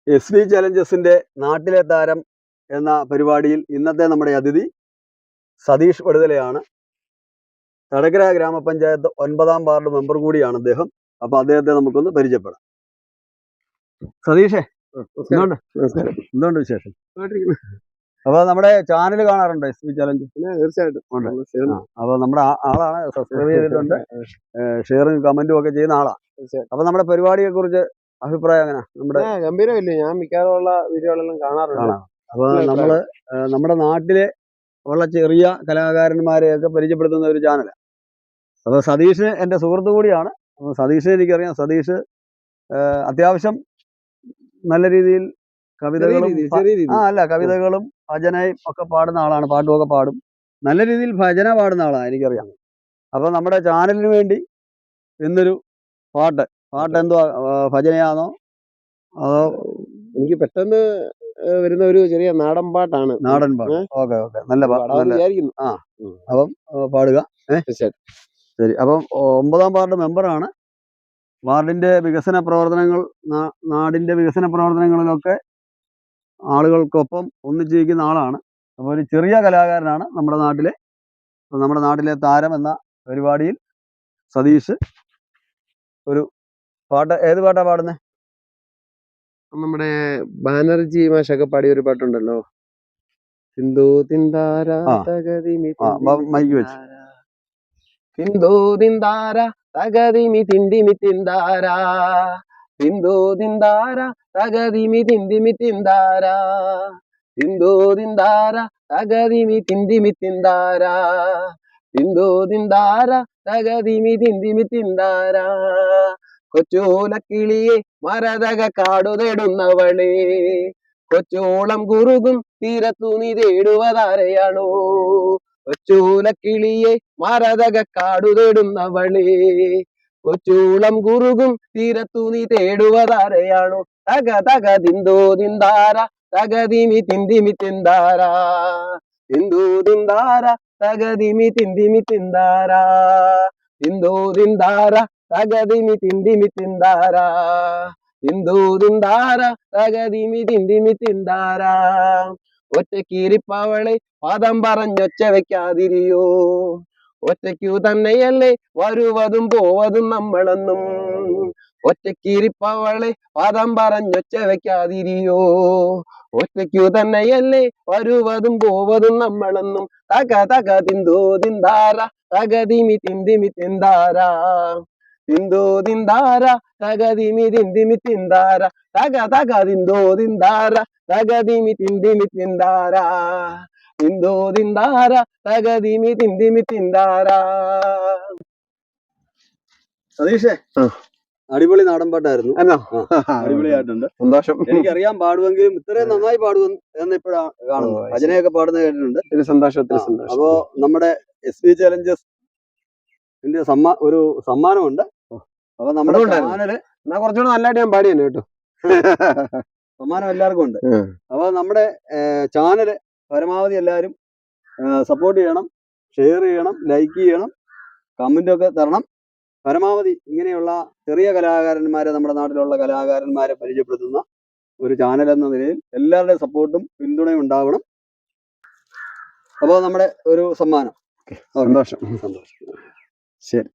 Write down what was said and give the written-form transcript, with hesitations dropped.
SB ചലഞ്ചസിന്റെ നാട്ടിലെ താരം എന്ന പരിപാടിയിൽ ഇന്നത്തെ നമ്മുടെ അതിഥി സതീഷ് വടുതലയാണ്. തടകര ഗ്രാമപഞ്ചായത്ത് 9ാം വാർഡ് മെമ്പർ കൂടിയാണ് അദ്ദേഹം. അപ്പൊ അദ്ദേഹത്തെ നമുക്കൊന്ന് പരിചയപ്പെടാം. സതീഷേ, എന്തുകൊണ്ട് വിശേഷം? അപ്പൊ നമ്മുടെ ചാനൽ കാണാറുണ്ടോ SB ചലഞ്ച്? തീർച്ചയായിട്ടും. അപ്പൊ നമ്മുടെ ആളാണ്, സബ്സ്ക്രൈബ് ചെയ്തിട്ടുണ്ട്, ഷെയറും കമന്റും ഒക്കെ ചെയ്യുന്ന ആളാണ്. അപ്പൊ നമ്മുടെ പരിപാടിയെ കുറിച്ച് അഭിപ്രായം എങ്ങനെ? നമ്മുടെ ഗംഭീരമില്ലേ? ഞാൻ മിക്കവാറുള്ള വീഡിയോകളെല്ലാം കാണാറുണ്ട്. അപ്പൊ നമ്മള് നമ്മുടെ നാട്ടിലെ ഉള്ള ചെറിയ കലാകാരന്മാരെയൊക്കെ പരിചയപ്പെടുത്തുന്ന ഒരു ചാനലാണ്. അപ്പൊ സതീഷ് എന്റെ സുഹൃത്തു കൂടിയാണ്. അപ്പൊ സതീഷിനെ എനിക്കറിയാം. സതീഷ് അത്യാവശ്യം നല്ല രീതിയിൽ കവിതകളും കവിതകളും ഭജനയും ഒക്കെ പാടുന്ന ആളാണ്. പാട്ടുമൊക്കെ പാടും. നല്ല രീതിയിൽ ഭജന പാടുന്ന ആളാണ്, എനിക്കറിയാം. അപ്പൊ നമ്മുടെ ചാനലിന് വേണ്ടി ഇന്നൊരു പാട്ട് എന്തുവാ, ഭജനയാണോ അതോ? എനിക്ക് പെട്ടെന്ന് വരുന്ന ഒരു ചെറിയ നാടൻ പാട്ടാണ്. നാടൻ പാട്ട്. ഓക്കെ, നല്ല വിചാരിക്കുന്നു. അപ്പം പാടുക. ശരി. അപ്പം 9ാം വാർഡ് മെമ്പറാണ്. വാർഡിന്റെ വികസന പ്രവർത്തനങ്ങൾ, നാടിന്റെ വികസന പ്രവർത്തനങ്ങളിലൊക്കെ ആളുകൾക്കൊപ്പം ഒന്നിച്ചിരിക്കുന്ന ആളാണ്. അപ്പോൾ ഒരു ചെറിയ കലാകാരനാണ് നമ്മുടെ നാട്ടിലെ താരം എന്ന പരിപാടിയിൽ സതീഷ് ഒരു പാട്ട്. ഏത് പാട്ടാ പാടുന്നത്? നമ്മുടെ ബാനർജി മാഷൊക്കെ പാടിയ ഒരു പാട്ടുണ്ടല്ലോ, സിന്ധു തിന്താര തകതിമി മൈക്ക് വെച്ച്. സിന്ധു തിന്താര തകതിമി തിന്തിമി തിന്താര, സിന്ധു തിന്താര തകതിമി തിന്തിമി തിന്താര, സിന്ധു തിന്താര തകതിമി തിന്തിമി തിന്താര, സിന്ധു തിന്താര തകതിമി തിന്തിമി തിന്താര. കൊച്ചോലക്കിളിയെ മരതക കാടു തേടുന്നവളെ, കൊച്ചോളം കുറുകും തീരത്തു നീ തേടുവതാരെയാണോ? കൊച്ചോലക്കിളിയെ മരതക കാടു തേടുന്നവളെ, കൊച്ചോളം കുറുകും തീരത്തു നീ തേടുവതാരെയാണോ? തക തക തിന്തോ തിന്താര തകതിമി തിന്തിമി തിന്താര, തിന്തോ തിന്താര തകതിമി തിന്തിമി തിന്താര, തിന്തോ തിന്താര തകതിമി തിന്തിമി തിന്താര, തിന്തോ തിന്താര തകതിമി തിന്തിമി തിന്താര. ഒറ്റക്കിരിപ്പവളെ പദം പറഞ്ഞൊച്ച വെക്കാതിരിയോ, ഒറ്റയ്ക്കു തന്നെയല്ലേ വരുവതും പോവതും നമ്മളെന്നും. ഒറ്റക്കിരിപ്പവളെ പദം പറഞ്ഞൊച്ച വെക്കാതിരിയോ, ഒറ്റയ്ക്കു തന്നെയല്ലേ വരുവതും പോവതും നമ്മളെന്നും. തക തക തിന്തോ തിന്താര തകതിമി തിന്തിമി തിന്താര, തിന്തോ തിന്താര തകതിമി തിന്തിമി തിന്താര, തക തക തിന്തോ തിന്താര തകതിമി തിന്തിമി തിന്താര, തിന്തോ തിന്താര തകതിമി തിന്തിമി തിന്താര. സതീഷേ, അടിപൊളി നാടൻ പാട്ടായിരുന്നു. അടിപൊളിയായിട്ടുണ്ട്. സന്തോഷം. എനിക്കറിയാൻ പാടുമെങ്കിലും ഇത്രയും നന്നായി പാടുമെന്ന് ഇപ്പോഴാണ് കാണുന്നത്. ഭജനയൊക്കെ പാടുന്നത് കേട്ടിട്ടുണ്ട്. സന്തോഷത്തിൽ. അപ്പോ നമ്മുടെ SB ചലഞ്ചസ് ഒരു സമ്മാനമുണ്ട്. അപ്പൊ നമ്മുടെ ചാനല് കുറച്ചുകൂടെ നല്ലതായിട്ട് ഞാൻ പാടിയാണ് കേട്ടോ. സമ്മാനം എല്ലാവർക്കും ഉണ്ട്. അപ്പൊ നമ്മുടെ ചാനല് പരമാവധി എല്ലാവരും സപ്പോർട്ട് ചെയ്യണം, ഷെയർ ചെയ്യണം, ലൈക്ക് ചെയ്യണം, കമന്റ് ഒക്കെ തരണം. പരമാവധി ഇങ്ങനെയുള്ള ചെറിയ കലാകാരന്മാരെ, നമ്മുടെ നാട്ടിലുള്ള കലാകാരന്മാരെ പരിചയപ്പെടുത്തുന്ന ഒരു ചാനൽ എന്ന നിലയിൽ എല്ലാവരുടെയും സപ്പോർട്ടും പിന്തുണയും ഉണ്ടാവണം. അപ്പോൾ നമ്മുടെ ഒരു സമ്മാനം. സന്തോഷം. ശരി.